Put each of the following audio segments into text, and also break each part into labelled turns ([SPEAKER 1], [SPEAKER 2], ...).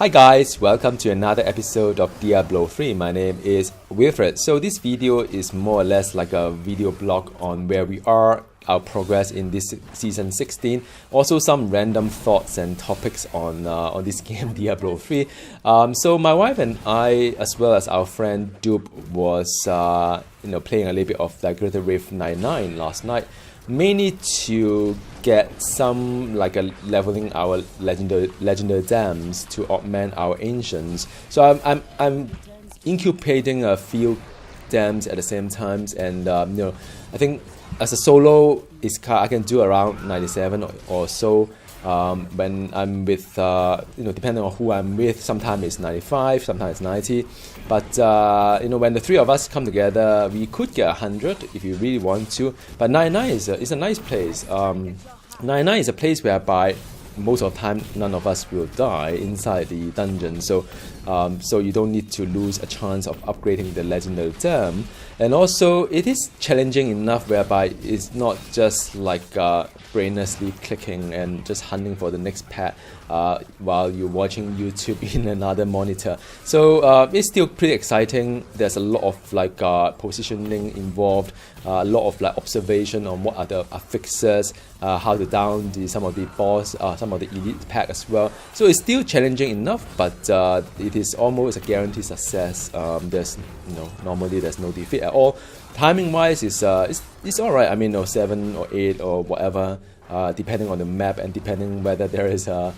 [SPEAKER 1] Hi guys, welcome to another episode of Diablo 3. My name is Wilfred. So this video is more or less like a video blog on where we are, our progress in this season 16. Also some random thoughts and topics on this game Diablo 3. So my wife and I, as well as our friend Dupe, was playing a little bit of like GR99 last night. Mainly to get some leveling our legendary dams to augment our ancients. So I'm incubating a few dams at the same time, and I think as a solo I can do around 97 or so. When I'm with depending on who I'm with, sometimes it's 95, sometimes it's 90. But when the three of us come together, we could get 100 if you really want to. But 99 is a nice place. 99 is a place whereby most of the time none of us will die inside the dungeon, so you don't need to lose a chance of upgrading the legendary dam. And also it is challenging enough whereby it's not just like brainlessly clicking and just hunting for the next pet while you're watching YouTube in another monitor. So it's still pretty exciting. There's a lot of positioning involved, a lot of observation on what are the affixes, how to down some of the boss, some of the elite pack as well. So it's still challenging enough, but it is almost a guaranteed success. Normally there's no defeat at all. Timing wise, it's all right. I mean, 7 or 8 or whatever, depending on the map and depending whether there is a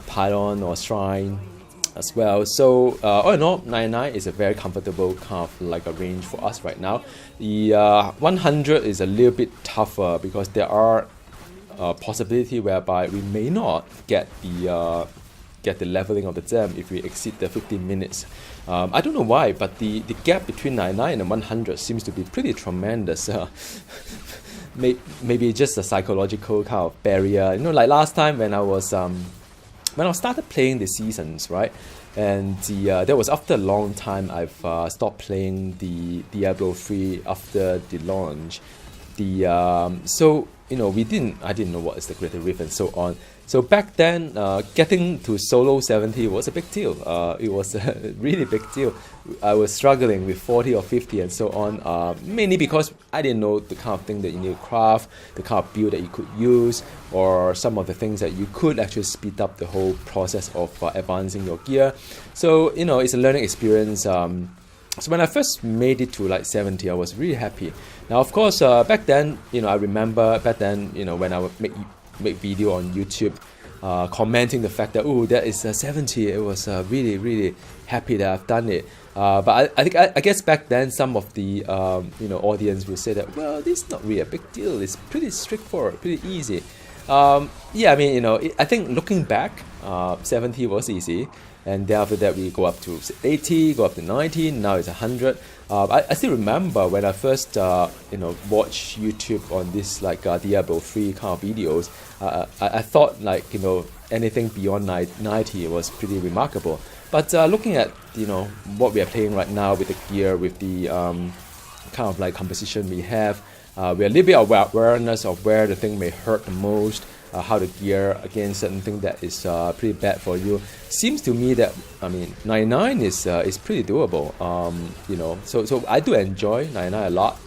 [SPEAKER 1] pylon or shrine as well. So all in all, 99 is a very comfortable kind of like a range for us right now. The 100 is a little bit tougher because there are possibility whereby we may not get the leveling of the dam if we exceed the 15 minutes. I don't know why, but the gap between 99 and 100 seems to be pretty tremendous. Maybe just a psychological kind of barrier. Like last time when I started playing the seasons, right? And that was after a long time I've stopped playing the Diablo 3 after the launch. I didn't know what is the Greater Rift and so on. So back then, getting to solo 70 was a big deal. It was a really big deal. I was struggling with 40 or 50 and so on, mainly because I didn't know the kind of thing that you need to craft, the kind of build that you could use, or some of the things that you could actually speed up the whole process of advancing your gear. So, it's a learning experience. So when I first made it to 70, I was really happy. Now, of course, back then, I remember back then, when I would make video on YouTube, commenting the fact that that is 70. It was really, really happy that I've done it. But I guess back then some of the audience would say that, well, this is not really a big deal. It's pretty straightforward, pretty easy. I think looking back, 70 was easy. And then after that, we go up to 80, go up to 90, now it's 100. I still remember when I first, watched YouTube on this Diablo 3 kind of videos. I thought anything beyond 90 was pretty remarkable. But looking at what we are playing right now with the gear, with the kind of composition we have, we are a little bit of awareness of where the thing may hurt the most. How to gear against certain thing that is pretty bad for you. Seems to me that 99 is pretty doable. So I do enjoy 99 a lot.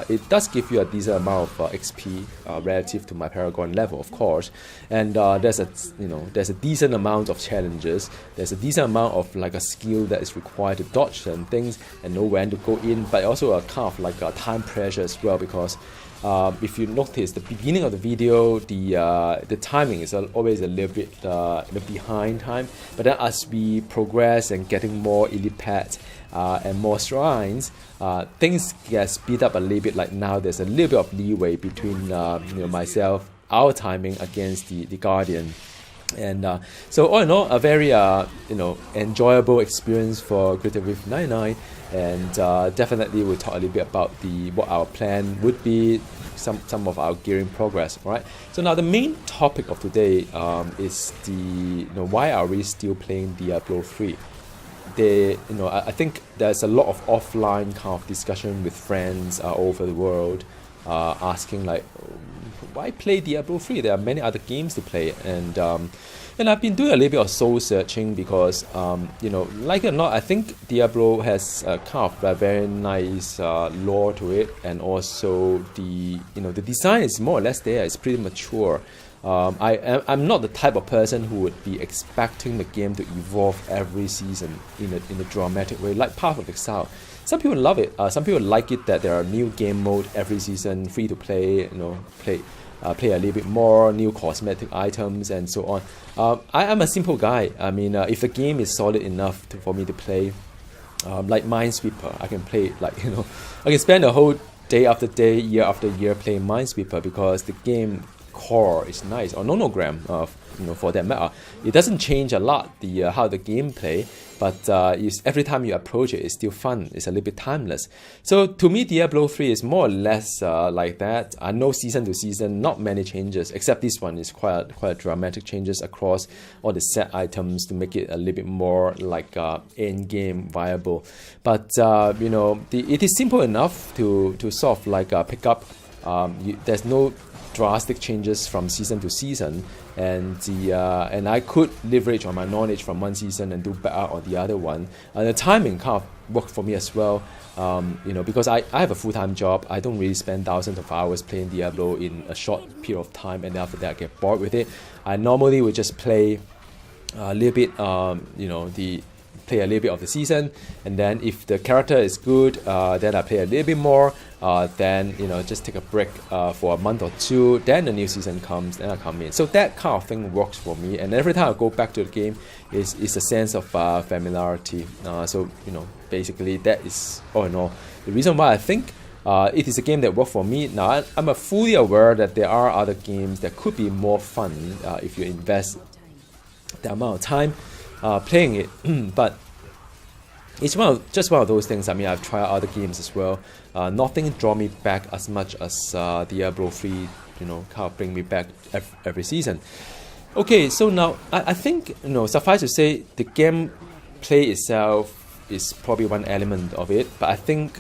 [SPEAKER 1] It does give you a decent amount of XP relative to my Paragon level, of course. And there's a decent amount of challenges. There's a decent amount of a skill that is required to dodge certain things and know when to go in. But also a kind of a time pressure as well, because if you notice the beginning of the video, the timing is always a little bit behind time. But then as we progress and getting more elite pets and more shrines, things get speed up a little bit. Like now, there's a little bit of leeway between myself, our timing against the Guardian. And so all in all, a very enjoyable experience for Greater Rift 99, and definitely we'll talk a little bit about what our plan would be, some of our gearing progress. Right. So now the main topic of today is why are we still playing Diablo 3? I think there's a lot of offline kind of discussion with friends all over the world, asking why play Diablo 3? There are many other games to play, and And I've been doing a little bit of soul searching because, like it or not, I think Diablo has kind of a very nice lore to it, and also the design is more or less there. It's pretty mature. I'm not the type of person who would be expecting the game to evolve every season in a dramatic way, like Path of Exile. Some people love it. Some people like it that there are new game mode every season, free to play. Play a little bit more, new cosmetic items, and so on. I'm a simple guy. I mean, if the game is solid enough for me to play, like Minesweeper, I can play it, like, I can spend a whole day after day, year after year playing Minesweeper because the game core is nice, or nonogram, for that matter. It doesn't change a lot how the game play, but every time you approach it, it's still fun. It's a little bit timeless. So to me, Diablo 3 is more or less like that. I know season to season, not many changes, except this one is quite a dramatic changes across all the set items to make it a little bit more like end game viable. But it is simple enough to sort of like pick up. There's no drastic changes from season to season, and I could leverage on my knowledge from one season and do better on the other one. And the timing kind of worked for me as well, because I have a full-time job. I don't really spend thousands of hours playing Diablo in a short period of time, and after that I get bored with it. I normally would just play a little bit, play a little bit of the season, and then if the character is good, then I play a little bit more, then just take a break for a month or two, then the new season comes, then I come in. So that kind of thing works for me, and every time I go back to the game is a sense of familiarity. So basically that is all in all the reason why I think it is a game that worked for me. Now I'm fully aware that there are other games that could be more fun if you invest the amount of time playing it, but it's just one of those things. I mean, I've tried other games as well. Nothing draw me back as much as Diablo 3, kind of bring me back every season. Okay, so now I think, suffice to say, the game play itself is probably one element of it, but I think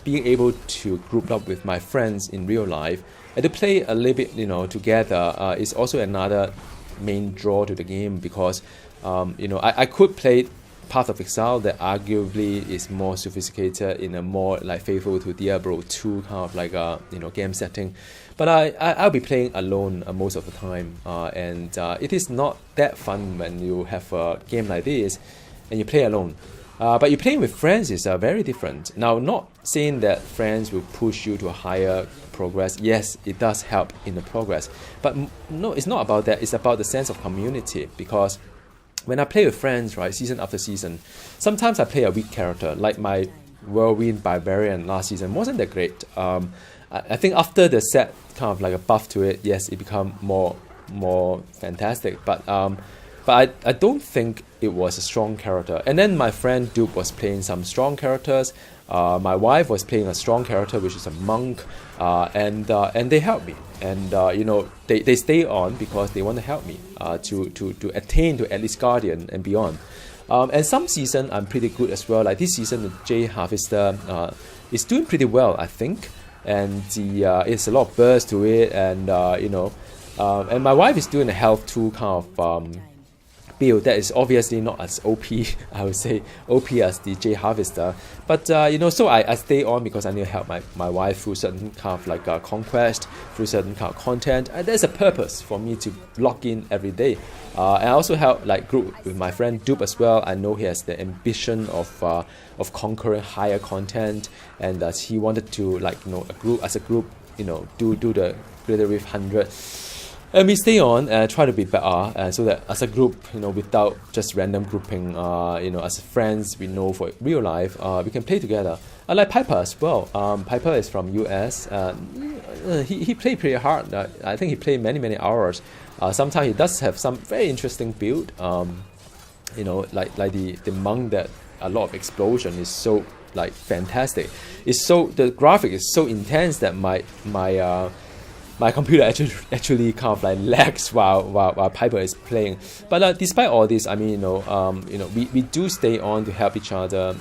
[SPEAKER 1] being able to group up with my friends in real life and to play a little bit, together is also another main draw to the game, because I could play Path of Exile that arguably is more sophisticated in a more like faithful to Diablo 2 kind of like game setting, but I'll be playing alone most of the time, and it is not that fun when you have a game like this and you play alone. But you playing with friends is very different. Now, not saying that friends will push you to a higher progress. Yes, it does help in the progress, but no, it's not about that. It's about the sense of community, because when I play with friends, right, season after season, sometimes I play a weak character, like my Whirlwind Barbarian last season wasn't that great. I think after the set kind of like a buff to it, yes, it become more fantastic. But I don't think it was a strong character. And then my friend Duke was playing some strong characters. My wife was playing a strong character, which is a monk, and they helped me. And they stay on because they want to help me to attain to at least Guardian and beyond. And some season I'm pretty good as well. Like this season, the J Harvester is doing pretty well, I think. And it's a lot of burst to it, and and my wife is doing a health 2 kind of build that is obviously not as OP, I would say, OP as the J Harvester. But so I stay on because I need to help my wife through certain kind of like conquest, through certain kind of content. There's a purpose for me to log in every day. And I also help like group with my friend Dupe as well. I know he has the ambition of conquering higher content, and he wanted to as a group do the Greater Rift 100. And we stay on and try to be better, so that as a group, without just random grouping, as friends we know for real life, we can play together. I like Piper as well. Piper is from US. He played pretty hard. I think he played many hours. Sometimes he does have some very interesting build. Like the monk that a lot of explosion is so like fantastic. The graphic is so intense that my computer actually kind of like lags while Piper is playing. But despite all this, I mean, we do stay on to help each other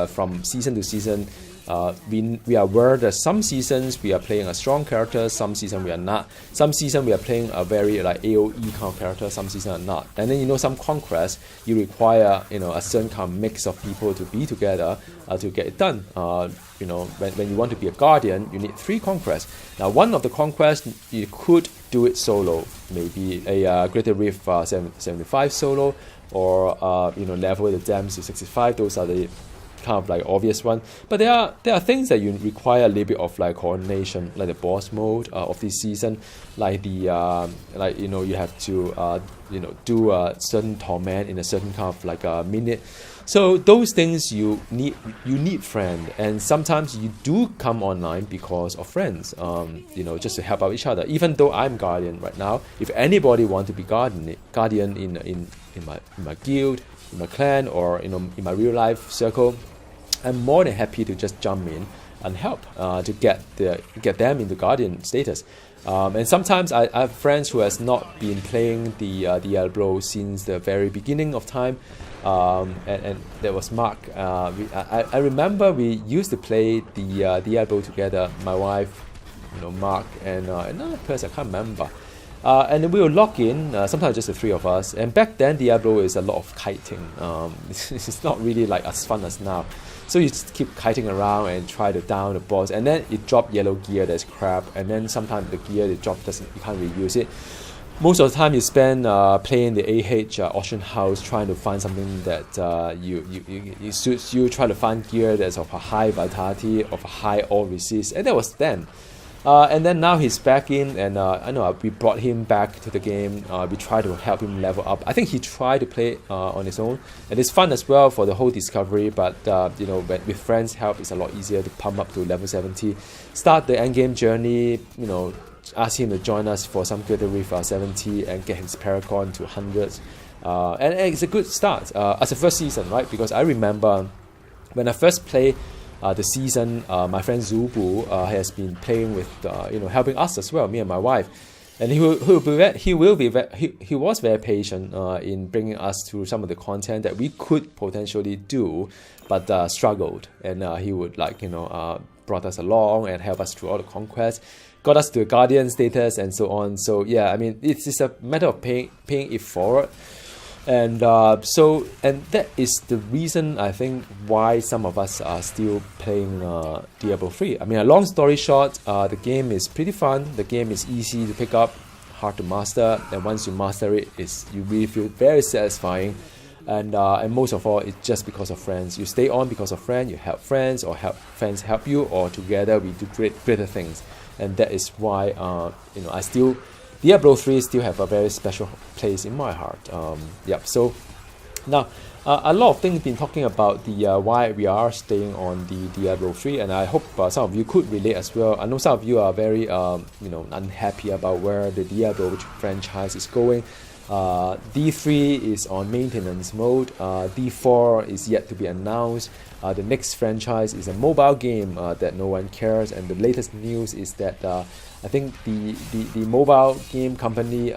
[SPEAKER 1] from season to season. We are aware that some seasons we are playing a strong character, some season we are not. Some season we are playing a very like AOE kind of character, some season are not. And then some conquest you require a certain kind of mix of people to be together to get it done. When you want to be a guardian, you need 3 conquests. Now one of the conquests you could do it solo, maybe a Greater Rift 75 solo, or level the dams to 65. Those are the kind of like obvious one, but there are things that you require a little bit of like coordination, like the boss mode of this season, like the you have to do a certain torment in a certain kind of like a minute. So those things you need friend, and sometimes you do come online because of friends, just to help out each other. Even though I'm guardian right now, if anybody want to be guardian in my guild, in my clan, or in my real life circle, I'm more than happy to just jump in and help to get them into guardian status. And sometimes I have friends who has not been playing the Diablo since the very beginning of time, and there was Mark. I remember we used to play the Diablo together. My wife, Mark, and another person I can't remember. And then we will log in, sometimes just the 3 of us. And back then, Diablo is a lot of kiting. It's not really like as fun as now. So you just keep kiting around and try to down the boss. And then it dropped yellow gear, that's crap. And then sometimes the gear it dropped, you can't really use it. Most of the time you spend playing the AH auction house, trying to find something that you suits you, try to find gear that's of a high vitality, of a high all resist. And that was then. And then now he's back in, and I know we brought him back to the game. We tried to help him level up. I think he tried to play on his own, and it's fun as well for the whole discovery. But with friends' help, it's a lot easier to pump up to level 70, start the endgame journey. Ask him to join us for some Greater Rift 70 and get his Paracon to 100. And it's a good start as a first season, right? Because I remember when I first played the season, my friend Zubu has been playing with, helping us as well, me and my wife, and he was very patient in bringing us through some of the content that we could potentially do, but struggled, and he would brought us along and help us through all the conquests, got us to a guardian status and so on. So yeah, I mean it's a matter of paying it forward. And that is the reason I think why some of us are still playing Diablo 3. I mean, a long story short, the game is pretty fun. The game is easy to pick up, hard to master. And once you master it, you really feel very satisfying. And most of all, it's just because of friends. You stay on because of friends. You help friends, or friends help you, or together we do greater things. And that is why Diablo 3 still have a very special place in my heart. So now a lot of things been talking about the why we are staying on the Diablo 3, and I hope some of you could relate as well. I know some of you are very unhappy about where the Diablo franchise is going. D3 is on maintenance mode. D4 is yet to be announced. The next franchise is a mobile game that no one cares, and the latest news is that I think the mobile game company,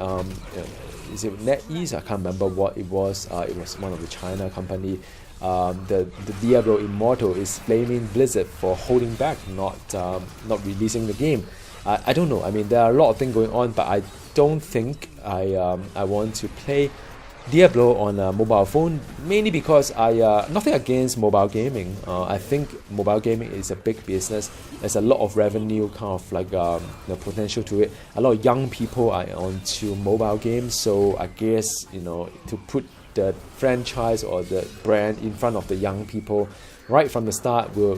[SPEAKER 1] is it NetEase? I can't remember what it was. It was one of the China company. The Diablo Immortal is blaming Blizzard for holding back, not releasing the game. I don't know. I mean, there are a lot of things going on, but I don't think I want to play Diablo on a mobile phone, mainly because nothing against mobile gaming. I think mobile gaming is a big business. There's a lot of revenue, kind of like potential to it. A lot of young people are onto mobile games, so I guess to put the franchise or the brand in front of the young people right from the start will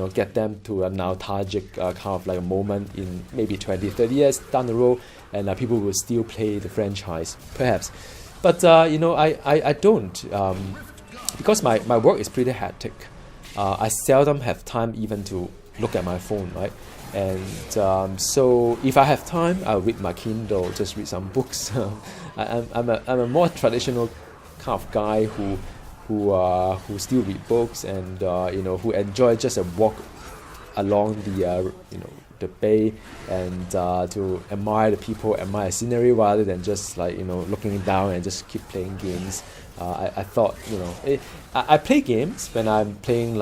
[SPEAKER 1] get them to a nostalgic kind of like a moment in maybe 20-30 years down the road, and people will still play the franchise perhaps. But I don't, because my work is pretty hectic. I seldom have time even to look at my phone, right? And so if I have time, I'll read my Kindle, just read some books. I'm a more traditional kind of guy who still read books, and who enjoy just a walk along the bay, and to admire the people, admire the scenery, rather than just looking down and just keep playing games. I thought I play games when I'm playing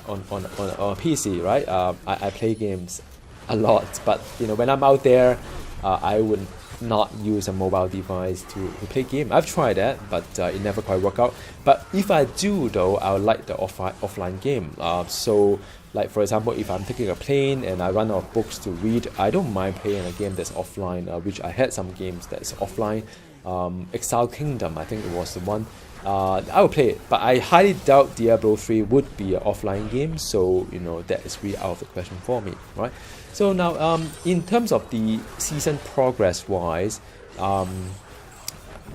[SPEAKER 1] on PC, right? I play games a lot, but you know, when I'm out there, I would not use a mobile device to play game. I've tried that, but it never quite worked out. But if I do though, I would like the offline game. So like for example, if I'm taking a plane and I run out of books to read, I don't mind playing a game that's offline, which I had some games that's offline. Exile Kingdom, I think it was the one. I would play it, but I highly doubt Diablo 3 would be an offline game, so you know that is really out of the question for me, right? So now, in terms of the season progress wise, I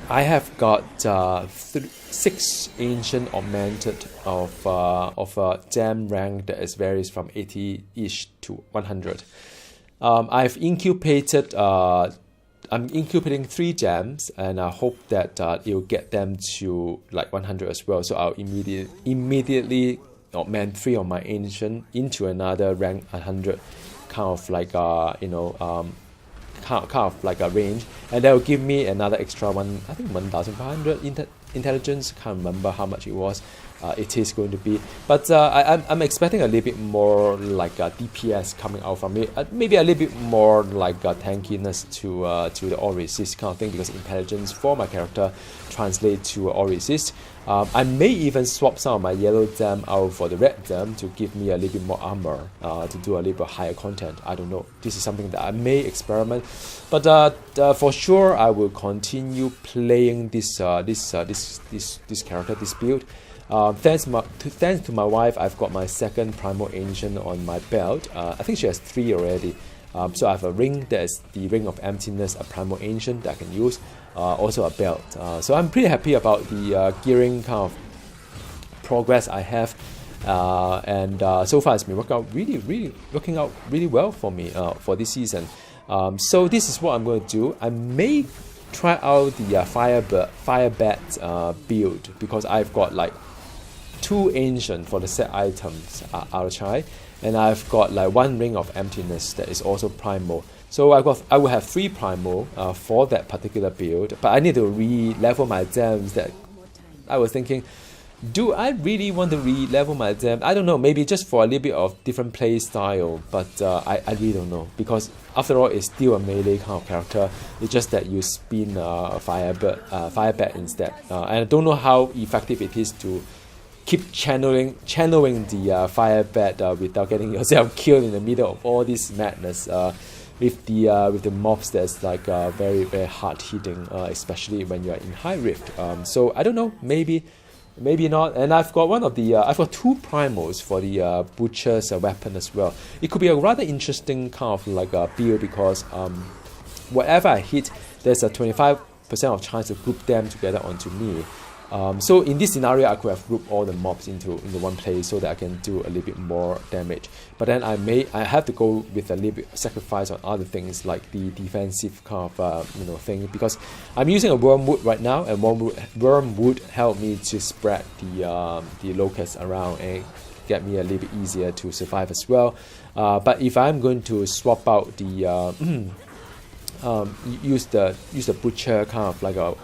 [SPEAKER 1] have got 6 ancient augmented of gem rank that is varies from 80-ish to 100. I've incubated. I'm incubating 3 gems, and I hope that it'll get them to like 100 as well. So I'll immediately augment 3 of my ancient into another rank 100, kind of like kind of like a range, and that will give me another extra one. I think 1,500 intelligence. Can't remember how much it was. It is going to be, but I'm expecting a little bit more like DPS coming out from it, maybe a little bit more like tankiness to the all resist kind of thing, because intelligence for my character translates to all resist. I may even swap some of my yellow gem out for the red gem to give me a little bit more armor, to do a little bit higher content. I don't know. This is something that I may experiment, but for sure I will continue playing this character, this build. Thanks to my wife, I've got my second Primal Ancient on my belt. I think she has 3 already. So I have a ring that is the Ring of Emptiness, a Primal Ancient that I can use, also a belt. So I'm pretty happy about the gearing kind of progress I have, and so far it's been working out really well for me for this season. So this is what I'm going to do. I may try out the fire bat build, because I've got like 2 ancient for the set items. I'll try, and I've got like 1 ring of emptiness that is also primal. So I will have 3 primal for that particular build, but I need to re-level my gems. That I was thinking, do I really want to re-level my gem? I don't know, maybe just for a little bit of different play style, but I really don't know, because after all it's still a melee kind of character. It's just that you spin fire bat instead, and I don't know how effective it is to keep channeling the fire bat without getting yourself killed in the middle of all this madness with the mobs that's like very hard hitting, especially when you're in high rift. So I don't know, maybe not. And I've got I've got 2 primals for the butcher's weapon as well. It could be a rather interesting kind of like a build, because whatever I hit, there's a 25% of chance to group them together onto me. So in this scenario, I could have grouped all the mobs into one place so that I can do a little bit more damage. But then I have to go with a little bit sacrifice on other things, like the defensive kind of thing, because I'm using a wormwood right now, and wormwood help me to spread the locusts around and get me a little bit easier to survive as well. But if I'm going to swap out the use the butcher kind of like a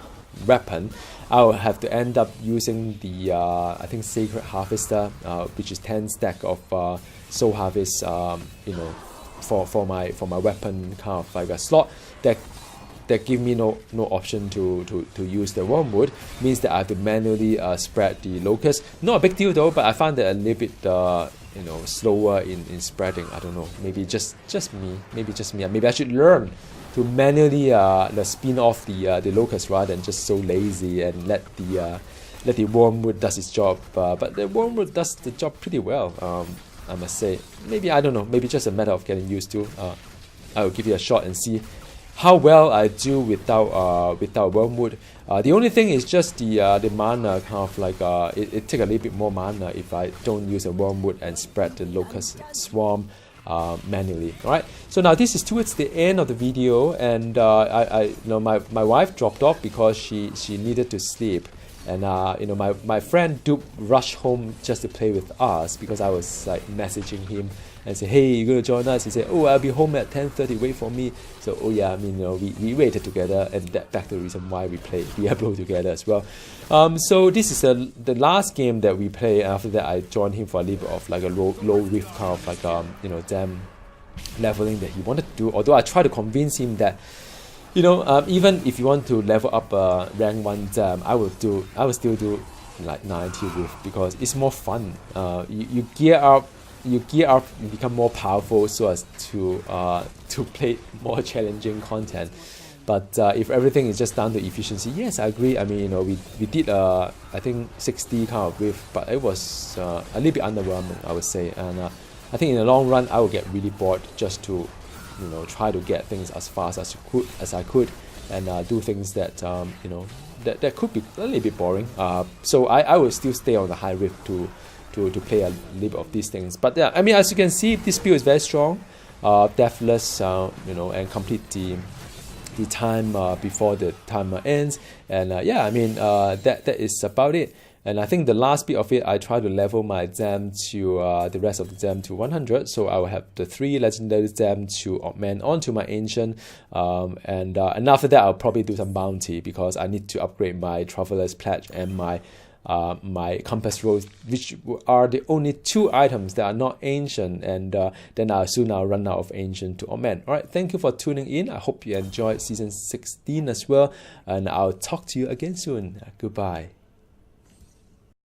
[SPEAKER 1] weapon, I'll have to end up using the I think Sacred Harvester, which is 10 stack of Soul Harvest, for my weapon kind of like a slot that give me no option to use the wormwood. Means that I have to manually spread the locust. Not a big deal though, but I found that a little bit slower in spreading. I don't know, maybe just me. Maybe I should learn to manually spin off the locust rather than just so lazy and let the wormwood does its job. But the wormwood does the job pretty well, I must say. Maybe, I don't know, maybe just a matter of getting used to. I'll give it a shot and see how well I do without wormwood. The only thing is just the mana kind of like it take a little bit more mana if I don't use a wormwood and spread the locust swarm manually. Alright, so now this is towards the end of the video, and my wife dropped off because she needed to sleep, And you know, my friend Duke rushed home just to play with us because I was like messaging him and say, hey, you gonna join us? He said, oh, I'll be home at 10:30, wait for me. So oh yeah, I mean, you know, we waited together, and that back to the reason why we played Diablo together as well. So this is the last game that we play. After that, I joined him for a little bit of like a low riff kind of like you know, gem leveling that he wanted to do. Although I tried to convince him that, you know, even if you want to level up rank 1 gem, I will still do like 90 riff because it's more fun. You gear up, you become more powerful so as to play more challenging content. But if everything is just down to efficiency, yes, I agree. I mean, you know, we did I think 60 kind of riff, but it was a little bit underwhelming, I would say. And I think in the long run, I will get really bored just to, you know, try to get things as fast as I could, and do things that you know, that could be a little bit boring. So I will still stay on the high riff to play a little bit of these things. But yeah, I mean, as you can see, this build is very strong, deathless, you know, and complete the time before the timer ends. And yeah, I mean, that is about it. And I think the last bit of it, I try to level my gem to the rest of the gem to 100. So I will have the 3 legendary gem to augment onto my ancient. And after that, I'll probably do some bounty because I need to upgrade my Traveler's Pledge and my compass rose, which are the only 2 items that are not ancient, and then I'll run out of ancient to augment. Alright, thank you for tuning in. I hope you enjoyed season 16 as well, and I'll talk to you again soon. Goodbye.